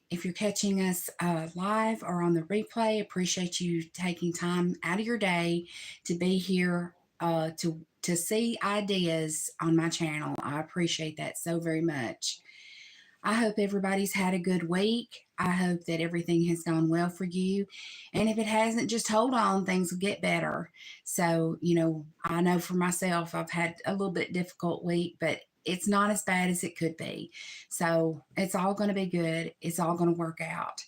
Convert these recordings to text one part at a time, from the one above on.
If you're catching us live or on the replay, appreciate you taking time out of your day to be here to see ideas on my channel. I appreciate that so very much. I hope everybody's had a good week. I hope that everything has gone well for you. And if it hasn't, just hold on, things will get better. So, I know for myself, I've had a little bit difficult week, but it's not as bad as it could be. So, it's all going to be good. It's all going to work out.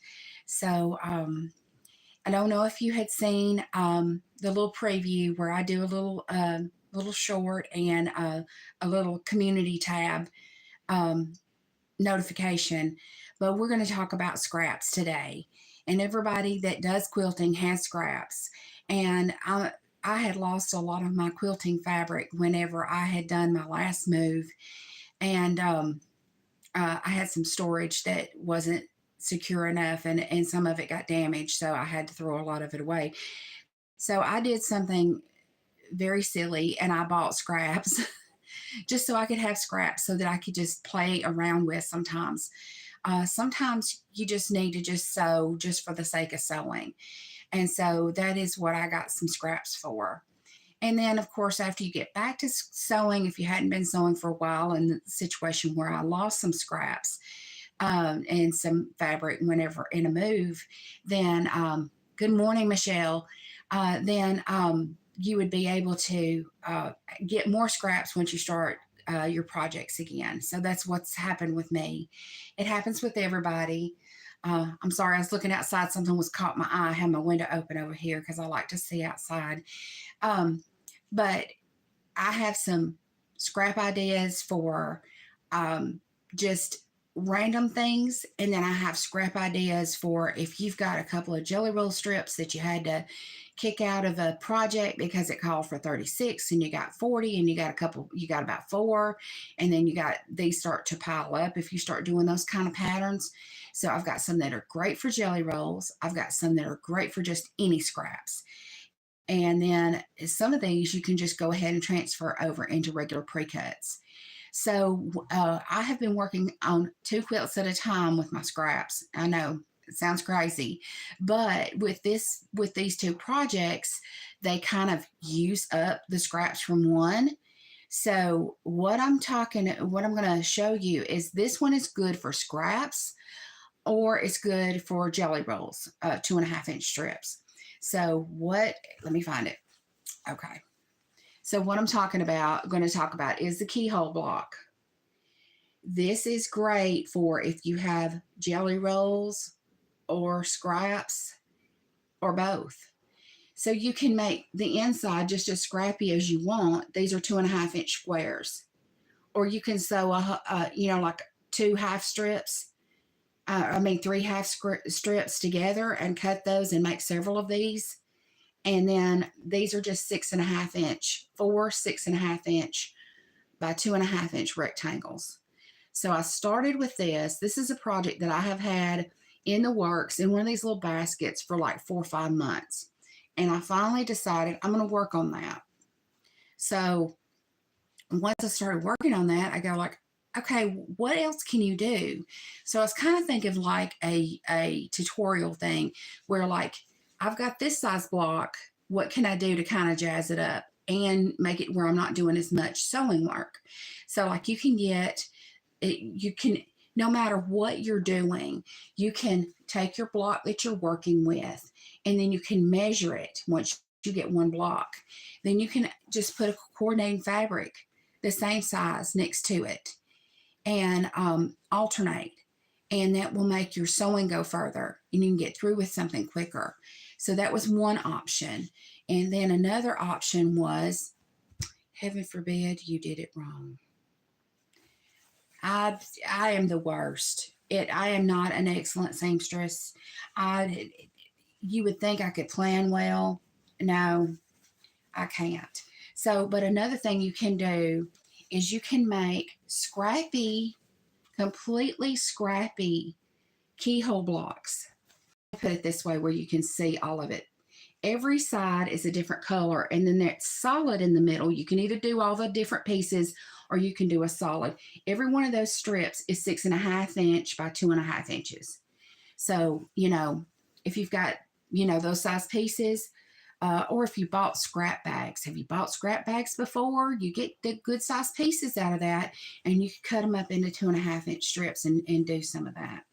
So, I don't know if you had seen the little preview where I do a little short and a little community tab. Um, Notification, but we're going to talk about scraps today. And everybody that does quilting has scraps. And I had lost a lot of my quilting fabric whenever I had done my last move. And I had some storage that wasn't secure enough, and some of it got damaged. So I had to throw a lot of it away. So I did something very silly and I bought scraps just so I could have scraps so that I could just play around with sometimes. Sometimes you just need to just sew just for the sake of sewing. And so that is what I got some scraps for. And then, of course, after you get back to sewing, if you hadn't been sewing for a while, in the situation where I lost some scraps and some fabric whenever in a move, then good morning, Michelle. Then you would be able to get more scraps once you start your projects again. So that's what's happened with me. It happens with everybody. I'm sorry, I was looking outside. Something was caught my eye. I had my window open over here because I like to see outside. But I have some scrap ideas for just random things. And then I have scrap ideas for if you've got a couple of jelly roll strips that you had to kick out of a project because it called for 36 and you got 40 and you got about four. And then these start to pile up if you start doing those kind of patterns. So I've got some that are great for jelly rolls. I've got some that are great for just any scraps. And then some of these you can just go ahead and transfer over into regular pre-cuts. So I have been working on 2 quilts at a time with my scraps. I know it sounds crazy, but with these 2 projects, they kind of use up the scraps from one. So what I'm going to show you is this one is good for scraps, or it's good for jelly rolls, 2.5-inch strips. So let me find it. Okay. So what I'm going to talk about is the keyhole block. This is great for if you have jelly rolls or scraps or both. So you can make the inside just as scrappy as you want. These are 2.5-inch squares. Or you can sew like 2 half strips. 3 half strips together and cut those and make several of these. And then these are just 6.5-inch, 6.5-inch by 2.5-inch rectangles. So I started with this. This is a project that I have had in the works in one of these little baskets for like 4 or 5 months. And I finally decided I'm going to work on that. So once I started working on that, I go like, okay, what else can you do? So I was kind of thinking like a tutorial thing where like, I've got this size block. What can I do to kind of jazz it up and make it where I'm not doing as much sewing work? So like no matter what you're doing, you can take your block that you're working with and then you can measure it once you get one block. Then you can just put a coordinating fabric the same size next to it and alternate. And that will make your sewing go further and you can get through with something quicker. So that was one option. And then another option was, heaven forbid you did it wrong. I am the worst. I am not an excellent seamstress. You would think I could plan well. No, I can't. So, but another thing you can do is you can make completely scrappy keyhole blocks. Put it this way where you can see all of it. every side is a different color, and then that solid in the middle, you can either do all the different pieces or you can do a solid. Every one of those strips is 6.5 inch by 2.5 inches. So, if you've got, those size pieces, or if you bought scrap bags, have you bought scrap bags before? You get the good size pieces out of that, and you can cut them up into 2.5 inch strips and do some of that.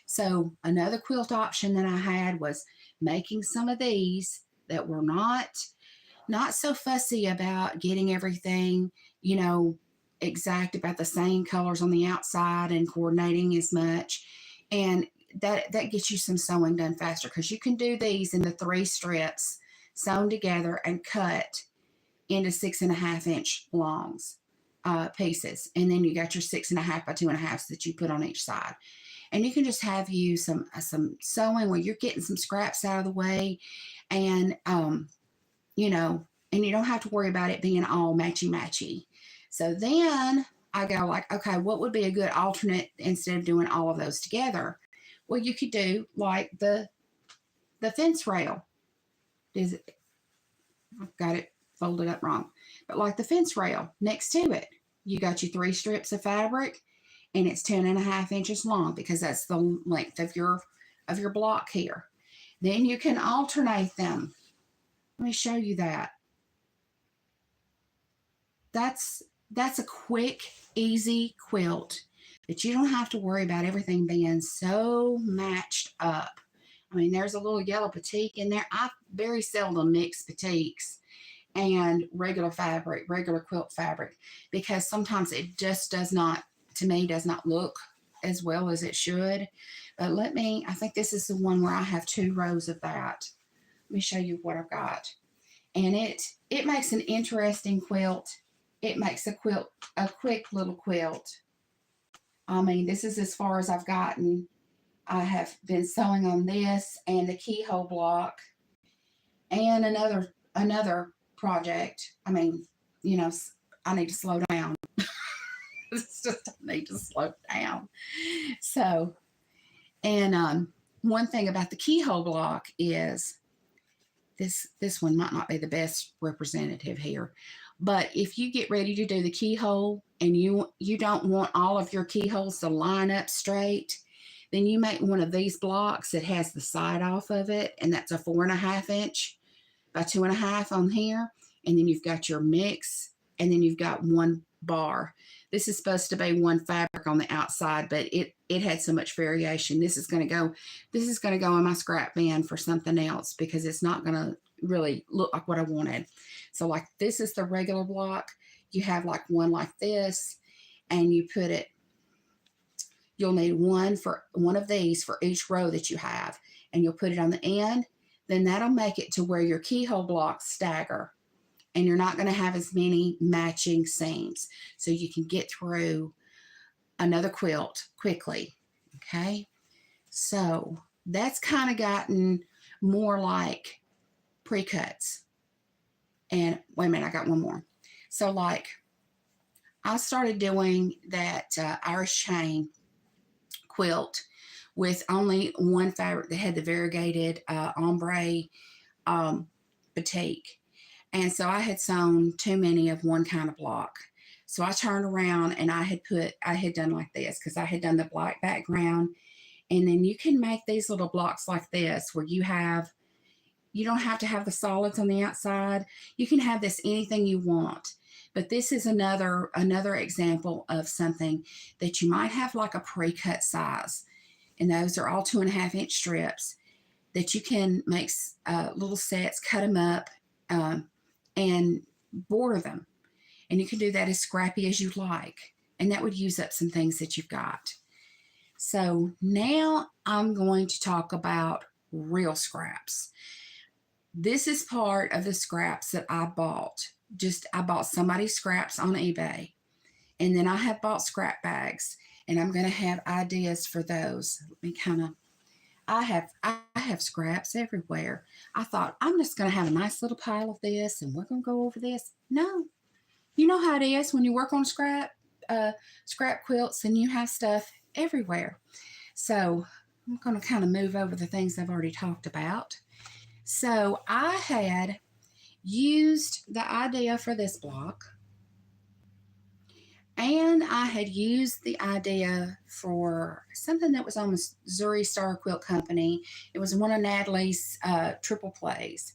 So another quilt option that I had was making some of these that were not so fussy about getting everything, you know, exact about the same colors on the outside and coordinating as much. And that gets you some sewing done faster, because you can do these in the 3 strips sewn together and cut into 6.5 inch longs pieces. And then you got your 6.5 by 2.5s that you put on each side. And you can just have you some sewing where you're getting some scraps out of the way, and and you don't have to worry about it being all matchy matchy. So then I go like, okay, what would be a good alternate instead of doing all of those together? Well, you could do like the fence rail. Is it? I've got it folded up wrong, but like the fence rail next to it, you got your 3 strips of fabric, and it's 10.5 inches long, because that's the length of your block here. Then you can alternate them. Let me show you that. That's a quick, easy quilt that you don't have to worry about everything being so matched up. I mean, there's a little yellow batik in there. I very seldom mix batiks and regular fabric, regular quilt fabric, because sometimes it just does not, to me, does not look as well as it should. But I think this is the one where I have 2 rows of that. Let me show you what I've got. And it makes an interesting quilt. It makes a quick little quilt. I mean, this is as far as I've gotten. I have been sewing on this and the keyhole block and another project. I mean, I need to slow down. It's just, I need to slow down. So, and one thing about the keyhole block is this one might not be the best representative here, but if you get ready to do the keyhole and you don't want all of your keyholes to line up straight, then you make one of these blocks that has the side off of it, and that's a 4.5 inch by 2.5 on here, and then you've got your mix, and then you've got 1 bar. This is supposed to be 1 fabric on the outside, but it had so much variation. This is going to go in my scrap bin for something else, because it's not going to really look like what I wanted. So like, this is the regular block. You have like one like this, and you put it, you'll need one of these for each row that you have, and you'll put it on the end. Then that'll make it to where your keyhole blocks stagger, and you're not going to have as many matching seams, so you can get through another quilt quickly. Okay, so that's kind of gotten more like pre-cuts. And wait a minute, I got one more. So like, I started doing that Irish chain quilt with only 1 fabric that had the variegated ombre batik. And so I had sewn too many of one kind of block. So I turned around and I had done like this, because I had done the black background. And then you can make these little blocks like this, where you don't have to have the solids on the outside. You can have this anything you want. But this is another example of something that you might have like a pre-cut size. And those are all 2.5 inch strips that you can make little sets, cut them up, and border them. And you can do that as scrappy as you like. And that would use up some things that you've got. So now I'm going to talk about real scraps. This is part of the scraps that I bought. I bought somebody's scraps on eBay. And then I have bought scrap bags. And I'm going to have ideas for those. Let me I have scraps everywhere. I thought, I'm just going to have a nice little pile of this, and we're going to go over this. No. You know how it is when you work on scrap quilts, and you have stuff everywhere. So I'm going to kind of move over the things I've already talked about. So I had used the idea for this block, and I had used the idea for something that was on the Missouri Star Quilt Company. It was one of Natalie's triple plays.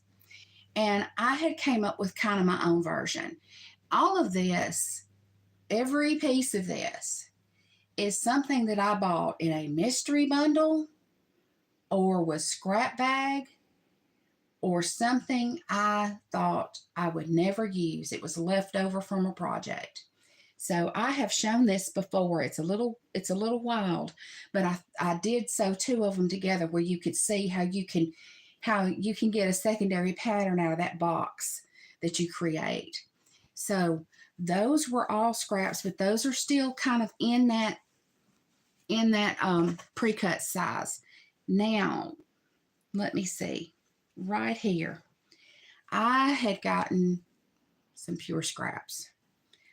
And I had came up with kind of my own version. All of this, every piece of this, is something that I bought in a mystery bundle or was scrap bag or something I thought I would never use. It was left over from a project. So I have shown this before. It's a little wild, but I did sew two of them together where you could see how you can get a secondary pattern out of that box that you create. So those were all scraps, but those are still kind of in that pre-cut size. Now, let me see. Right here, I had gotten some pure scraps,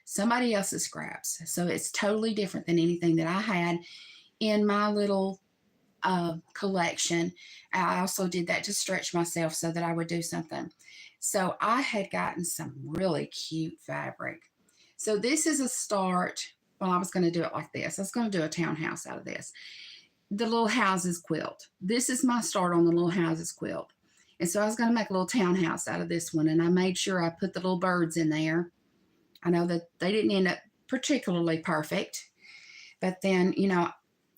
somebody else's scraps. So it's totally different than anything that I had in my little collection. I also did that to stretch myself so that I would do something. So I had gotten some really cute fabric. So this is a start. Well, I was going to do it like this. I was going to do a townhouse out of this. The little houses quilt. This is my start on the little houses quilt. And so I was going to make a little townhouse out of this one. And I made sure I put the little birds in there. I know that they didn't end up particularly perfect. But then,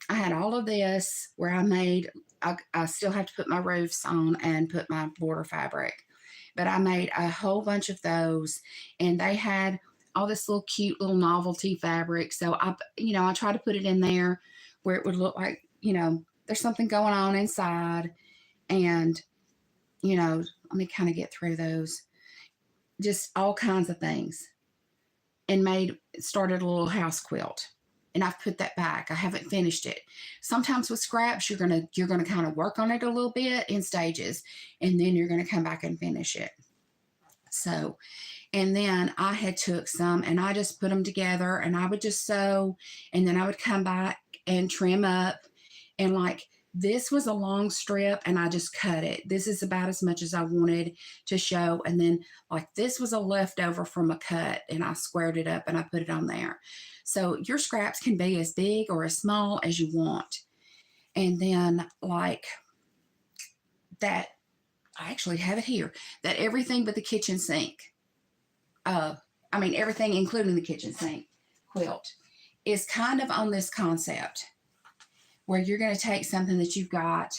I had all of this where I still have to put my roofs on and put my border fabric. But I made a whole bunch of those, and they had all this little cute little novelty fabric. So I try to put it in there where it would look like, there's something going on inside. And, let me kind of get through those. Just all kinds of things. And started a little house quilt. And I've put that back. I haven't finished it. Sometimes with scraps, you're gonna kind of work on it a little bit in stages, and then you're gonna come back and finish it. So, and then I had took some and I just put them together, and I would just sew, and then I would come back and trim up, and like this was a long strip and I just cut it. This is about as much as I wanted to show. And then like this was a leftover from a cut, and I squared it up and I put it on there. So your scraps can be as big or as small as you want. And then like that, I actually have it here, that everything but the kitchen sink, everything including the kitchen sink quilt is kind of on this concept where you're going to take something that you've got.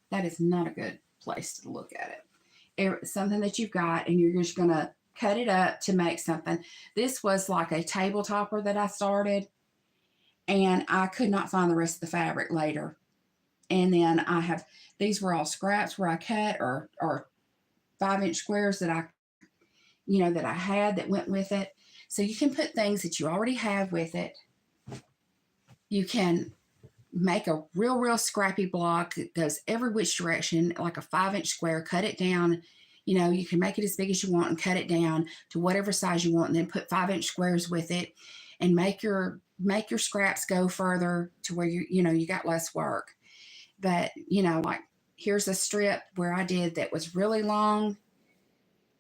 That is not a good place to look at it. Something that you've got, and you're just going to cut it up to make something. This was like a table topper that I started, and I could not find the rest of the fabric later. And then these were all scraps where I cut or 5-inch squares that I had that went with it. So you can put things that you already have with it. You can make a real scrappy block that goes every which direction, like a 5-inch square, cut it down. You can make it as big as you want and cut it down to whatever size you want, and then put 5-inch squares with it and make your scraps go further to where you got less work. But, like here's a strip where I did that was really long,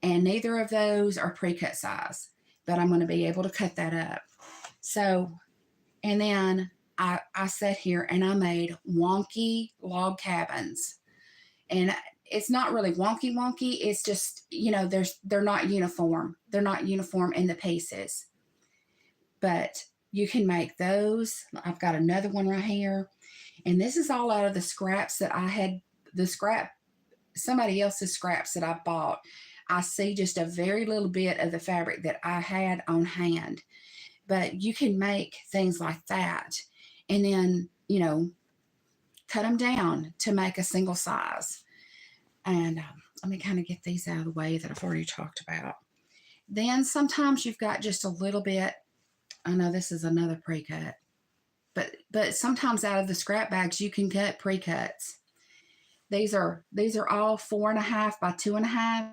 and neither of those are pre-cut size, but I'm going to be able to cut that up. So, and then I sat here and I made wonky log cabins. And it's not really wonky. It's just, they're not uniform. They're not uniform in the pieces. But you can make those. I've got another one right here. And this is all out of the scraps that I had, somebody else's scraps that I bought. I see just a very little bit of the fabric that I had on hand. But you can make things like that. And then, cut them down to make a single size. And let me kind of get these out of the way that I've already talked about. Then sometimes you've got just a little bit. I know this is another pre-cut. But sometimes out of the scrap bags, you can cut pre-cuts. These are all 4.5 by 2.5.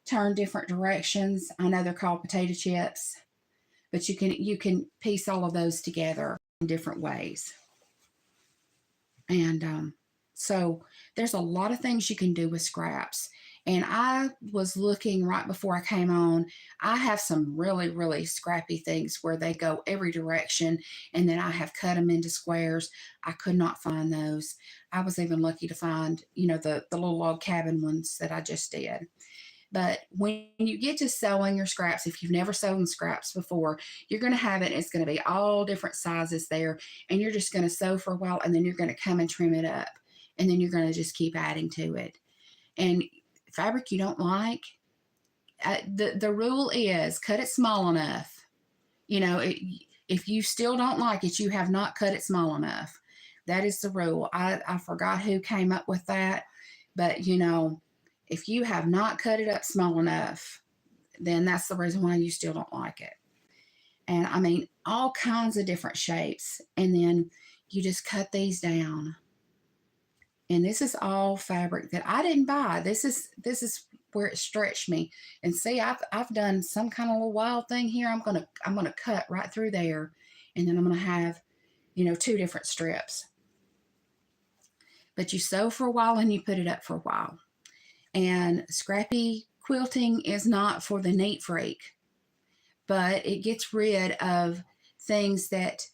Turn different directions. I know they're called potato chips. But you can piece all of those together in different ways. And So there's a lot of things you can do with scraps. And I was looking right before I came on. I have some really, really scrappy things where they go every direction, and then I have cut them into squares. I could not find those. I was even lucky to find, the little log cabin ones that I just did. But when you get to sewing your scraps, if you've never sewn scraps before, you're going to have it. It's going to be all different sizes there. And you're just going to sew for a while, and then you're going to come and trim it up. And then you're going to just keep adding to it. And fabric you don't like, the rule is cut it small enough. If you still don't like it, you have not cut it small enough. That is the rule. I forgot who came up with that, but if you have not cut it up small enough, then that's the reason why you still don't like it. And I mean, all kinds of different shapes. And then you just cut these down. And this is all fabric that I didn't buy. This is where it stretched me. And see, I've done some kind of little wild thing here. I'm gonna cut right through there, and then I'm gonna have, two different strips. But you sew for a while and you put it up for a while. And scrappy quilting is not for the neat freak, but it gets rid of things that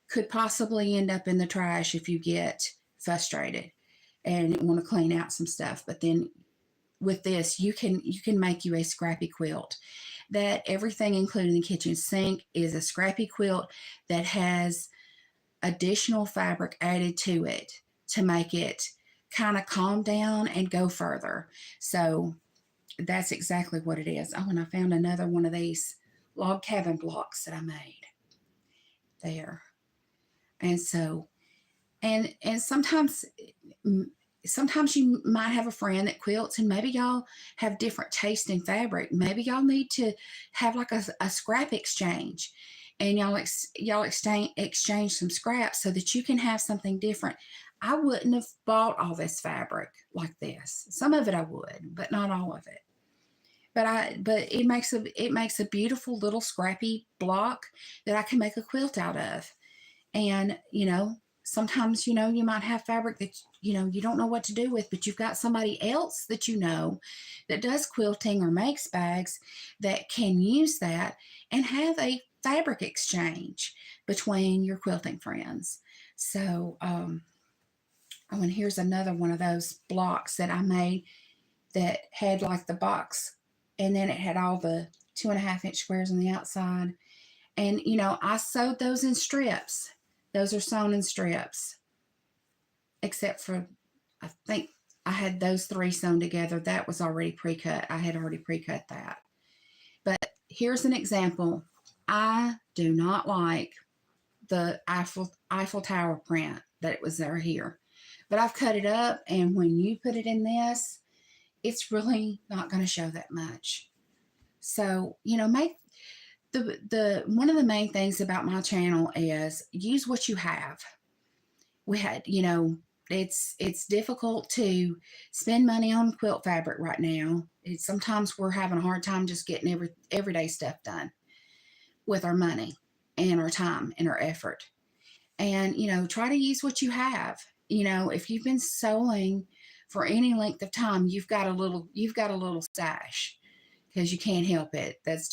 could possibly end up in the trash if you get frustrated and want to clean out some stuff. But then with this, you can make you a scrappy quilt. That everything, including the kitchen sink, is a scrappy quilt that has additional fabric added to it to make it kind of calm down and go further. So that's exactly what it is. Oh, and I found another one of these log cabin blocks that I made there. And so, and sometimes you might have a friend that quilts, and maybe y'all have different taste in fabric. Maybe y'all need to have like a scrap exchange, and y'all exchange some scraps so that you can have something different. I wouldn't have bought all this fabric like this. Some of it I would, but not all of it. But it makes a beautiful little scrappy block that I can make a quilt out of. And sometimes you might have fabric that you don't know what to do with, but you've got somebody else that that does quilting or makes bags that can use that and have a fabric exchange between your quilting friends. So and here's another one of those blocks that I made that had like the box, and then it had all the 2.5-inch squares on the outside. And I sewed those in strips. Those are sewn in strips, except for, I think I had those 3 sewn together. That was already pre-cut. I had already pre-cut that. But here's an example. I do not like the Eiffel Tower print that it was there here. But I've cut it up, and when you put it in this, it's really not going to show that much. So, make the one of the main things about my channel is use what you have. We had, it's difficult to spend money on quilt fabric right now. Sometimes we're having a hard time just getting everyday stuff done with our money and our time and our effort. And try to use what you have. If you've been sewing for any length of time, you've got a little stash, because you can't help it. That's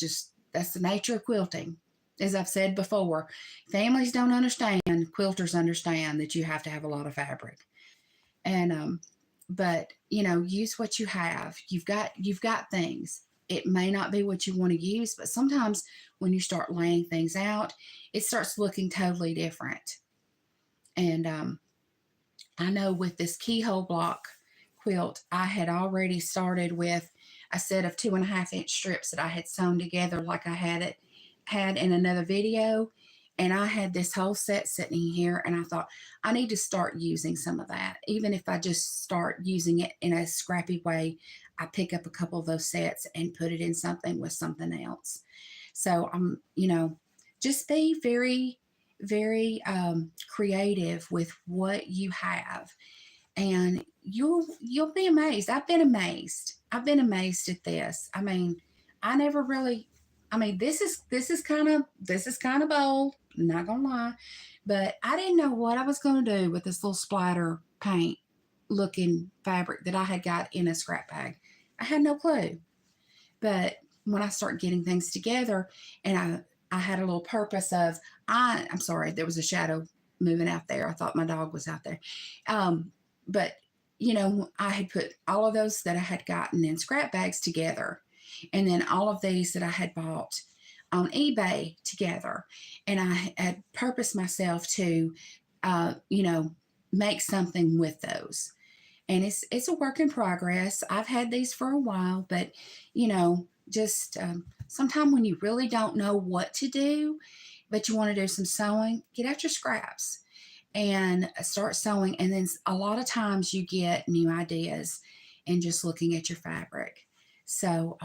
the nature of quilting. As I've said before, families don't understand, quilters understand that you have to have a lot of fabric. And but use what you have. You've got things. It may not be what you want to use, but sometimes when you start laying things out, it starts looking totally different. And I know with this keyhole block quilt, I had already started with a set of 2.5-inch strips that I had sewn together like I had in another video. And I had this whole set sitting here, and I thought, I need to start using some of that. Even if I just start using it in a scrappy way, I pick up a couple of those sets and put it in something with something else. So just be very, very creative with what you have, and you'll be amazed. I've been amazed at this. I mean, I never really, this is kind of bold, I'm not gonna lie, but I didn't know what I was gonna do with this little splatter paint looking fabric that I had got in a scrap bag. I had no clue. But when I start getting things together, and I had a little purpose of, I'm sorry, there was a shadow moving out there. I thought my dog was out there. But I had put all of those that I had gotten in scrap bags together, and then all of these that I had bought on eBay together, and I had purposed myself to, make something with those. And it's a work in progress. I've had these for a while, but just sometime when you really don't know what to do, but you want to do some sewing, get out your scraps and start sewing. And then a lot of times you get new ideas in just looking at your fabric. So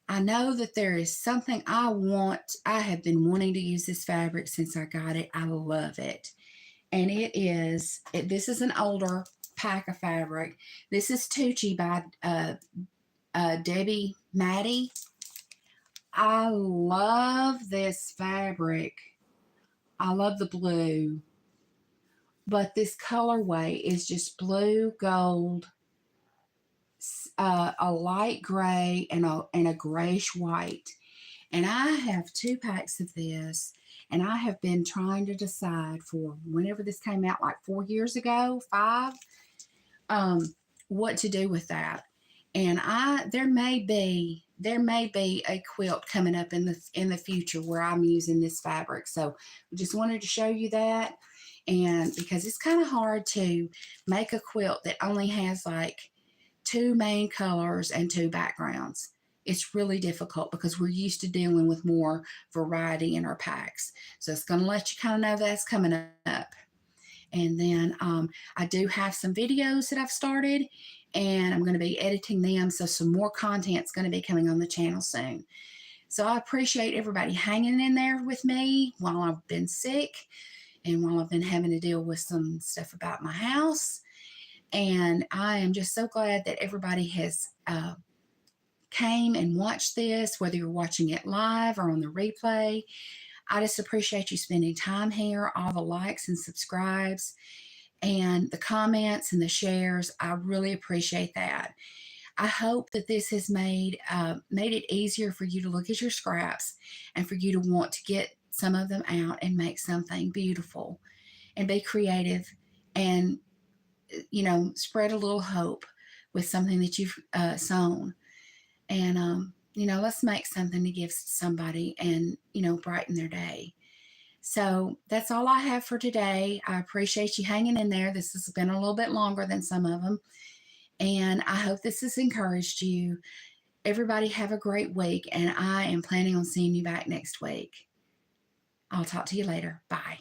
I know that there is something I want. I have been wanting to use this fabric since I got it. I love it. And this is an older pack of fabric. This is Tucci by Debbie Maddie. I love this fabric. I love the blue, but this colorway is just blue, gold, a light gray, and a grayish white. And I have 2 packs of this, and I have been trying to decide for whenever this came out, like 4 years ago, 5, what to do with that. And there may be a quilt coming up in the future where I'm using this fabric. So I just wanted to show you that. And because it's kind of hard to make a quilt that only has like 2 main colors and 2 backgrounds. It's really difficult because we're used to dealing with more variety in our packs. So it's going to let you kind of know that's coming up. And then I do have some videos that I've started, and I'm going to be editing them. So some more content's going to be coming on the channel soon. So I appreciate everybody hanging in there with me while I've been sick and while I've been having to deal with some stuff about my house. And I am just so glad that everybody has came and watched this, whether you're watching it live or on the replay. I just appreciate you spending time here, all the likes and subscribes and the comments and the shares. I really appreciate that. I hope that this has made it easier for you to look at your scraps and for you to want to get some of them out and make something beautiful and be creative and spread a little hope with something that you've sewn. And let's make something to give somebody and brighten their day. So that's all I have for today. I appreciate you hanging in there. This has been a little bit longer than some of them, and I hope this has encouraged you. Everybody have a great week, and I am planning on seeing you back next week. I'll talk to you later. Bye.